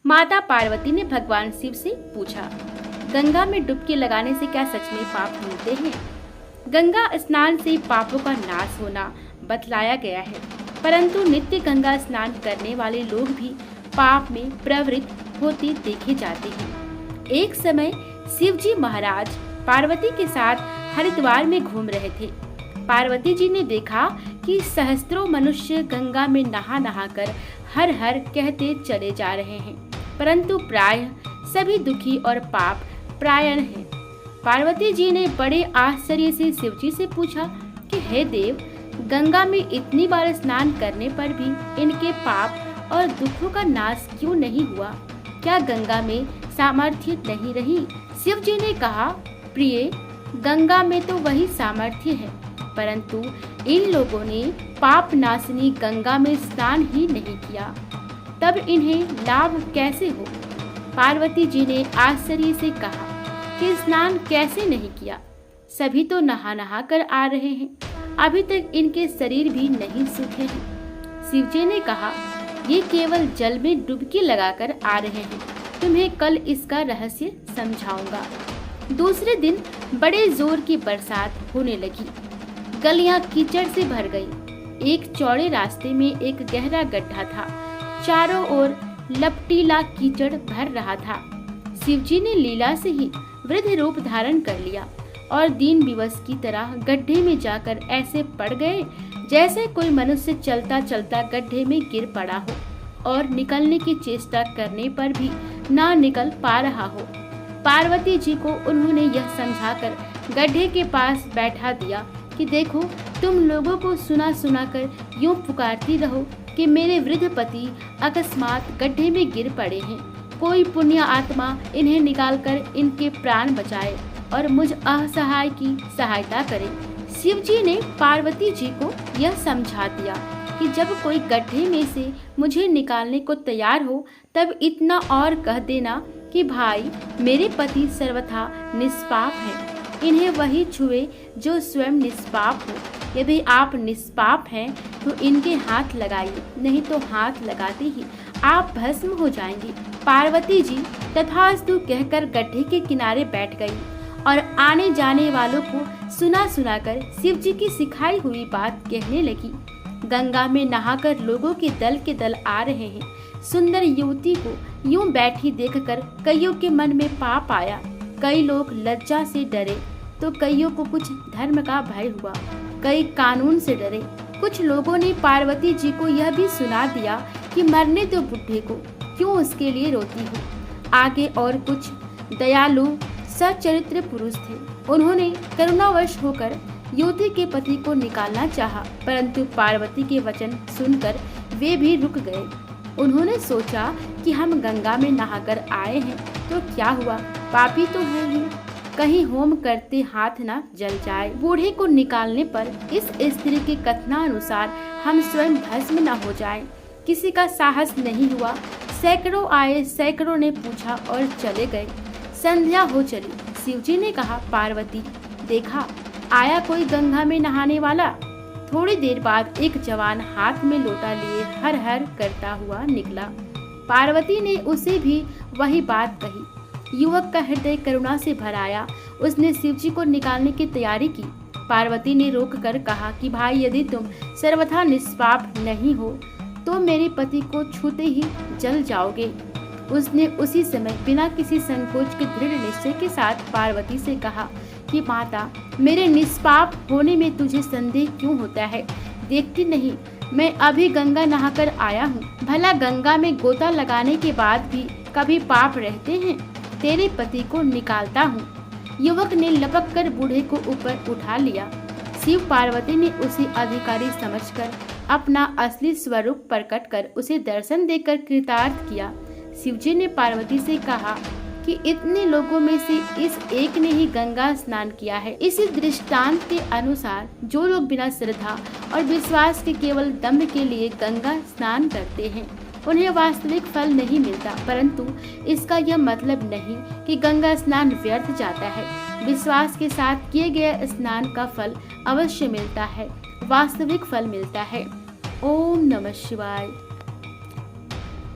माता पार्वती ने भगवान शिव से पूछा, गंगा में डुबकी लगाने से क्या सच में पाप धुलते हैं? गंगा स्नान से पापों का नाश होना बतलाया गया है, परंतु नित्य गंगा स्नान करने वाले लोग भी पाप में प्रवृत्त होते देखे जाते हैं। एक समय शिवजी महाराज पार्वती के साथ हरिद्वार में घूम रहे थे। पार्वती जी ने देखा कि सहस्त्रों मनुष्य गंगा में नहा नहा कर हर हर कहते चले जा रहे हैं, परंतु प्रायः सभी दुखी और पाप प्रायण हैं। पार्वती जी ने बड़े आश्चर्य से शिवजी से पूछा कि हे देव, गंगा में इतनी बार स्नान करने पर भी इनके पाप और दुखों का नाश क्यों नहीं हुआ? क्या गंगा में सामर्थ्य नहीं रही? शिव जी ने कहा, प्रिय, गंगा में तो वही सामर्थ्य है, परंतु इन लोगों ने पाप नाशनी गंगा में स्नान ही नहीं किया, तब इन्हें लाभ कैसे हो? पार्वती जी ने आश्चर्य से कहा कि स्नान कैसे नहीं किया? सभी तो नहा नहा कर आ रहे हैं, अभी तक इनके शरीर भी नहीं सूखे हैं। शिवजी ने कहा, ये केवल जल में डुबकी लगाकर आ रहे हैं, तुम्हें कल इसका रहस्य समझाऊंगा। दूसरे दिन बड़े जोर की बरसात होने लगी, गलियां कीचड़ से भर गई। एक चौड़े रास्ते में एक गहरा गड्ढा था, चारों ओर लपटीला कीचड़ भर रहा था। शिवजी ने लीला से ही वृद्ध रूप धारण कर लिया और दीन विवश की तरह गड्ढे में जाकर ऐसे पड़ गए जैसे कोई मनुष्य चलता चलता गड्ढे में गिर पड़ा हो और निकलने की चेष्टा करने पर भी ना निकल पा रहा हो। पार्वती जी को उन्होंने यह समझाकर गड्ढे के पास बैठा दिया कि देखो, तुम लोगों को सुना सुना कर यूं पुकारती रहो कि मेरे वृद्ध पति अकस्मात गड्ढे में गिर पड़े हैं, कोई पुण्य आत्मा इन्हें निकालकर इनके प्राण बचाए और मुझ असहाय की सहायता करे। शिव जी ने पार्वती जी को यह समझा दिया कि जब कोई गड्ढे में से मुझे निकालने को तैयार हो, तब इतना और कह देना कि भाई, मेरे पति सर्वथा निष्पाप हैं, इन्हें वही छुए जो स्वयं निष्पाप हो। यदि आप निष्पाप हैं तो इनके हाथ लगाइए, नहीं तो हाथ लगाते ही आप भस्म हो जाएंगे। पार्वती जी तथास्तु कहकर गड्ढे के किनारे बैठ गई और आने जाने वालों को सुना सुनाकर शिव जी की सिखाई हुई बात कहने लगी। गंगा में नहाकर लोगों के दल आ रहे हैं। सुंदर युवती को यूं बैठी देखकर कईयों के मन में पाप आया। कई लोग लज्जा से डरे तो कईयों को कुछ धर्म का भय हुआ, कई कानून से डरे। कुछ लोगों ने पार्वती जी को यह भी सुना दिया कि मरने दो बुढ़े को, क्यों उसके लिए रोती हो। आगे और कुछ दयालु सच्चरित्र पुरुष थे, उन्होंने करुणावश होकर युवती के पति को निकालना चाहा, परंतु पार्वती के वचन सुनकर वे भी रुक गए। उन्होंने सोचा कि हम गंगा में नहाकर आए हैं तो क्या हुआ, पापी तो है ही, कहीं होम करते हाथ न जल जाए। बूढ़े को निकालने पर इस स्त्री के कथनानुसार हम स्वयं भस्म न हो जाएं। किसी का साहस नहीं हुआ। सैकड़ों आए, सैकड़ों ने पूछा और चले गए। संध्या हो चली। शिवजी ने कहा, पार्वती, देखा आया कोई गंगा में नहाने वाला। थोड़ी देर बाद एक जवान हाथ में लोटा लिए हर हर करता हुआ निकला। पार्वती ने उसे भी वही बात कही। युवक का हृदय करुणा से भर आया। उसने शिवजी को निकालने की तैयारी की। पार्वती ने रोक कर कहा कि भाई, यदि तुम सर्वथा निष्पाप नहीं हो तो मेरे पति को छूते ही जल जाओगे। उसने उसी समय बिना किसी संकोच के दृढ़ निश्चय के साथ पार्वती से कहा कि माता, मेरे निष्पाप होने में तुझे संदेह क्यों होता है? देखती नहीं, मैं अभी गंगा नहाकर आया हूँ। भला गंगा में गोता लगाने के बाद भी कभी पाप रहते हैं? तेरे पति को निकालता हूँ। युवक ने लपक कर बूढ़े को ऊपर उठा लिया। शिव पार्वती ने उसे अधिकारी समझकर अपना असली स्वरूप प्रकट कर उसे दर्शन देकर कृतार्थ किया। शिवजी ने पार्वती से कहा कि इतने लोगों में से इस एक ने ही गंगा स्नान किया है। इसी दृष्टांत के अनुसार जो लोग बिना श्रद्धा और विश्वास के केवल दम्भ के लिए गंगा स्नान करते हैं, उन्हें वास्तविक फल नहीं मिलता, परंतु इसका यह मतलब नहीं कि गंगा स्नान व्यर्थ जाता है। विश्वास के साथ किए गए स्नान का फल अवश्य मिलता है, वास्तविक फल मिलता है। ओम नमः शिवाय।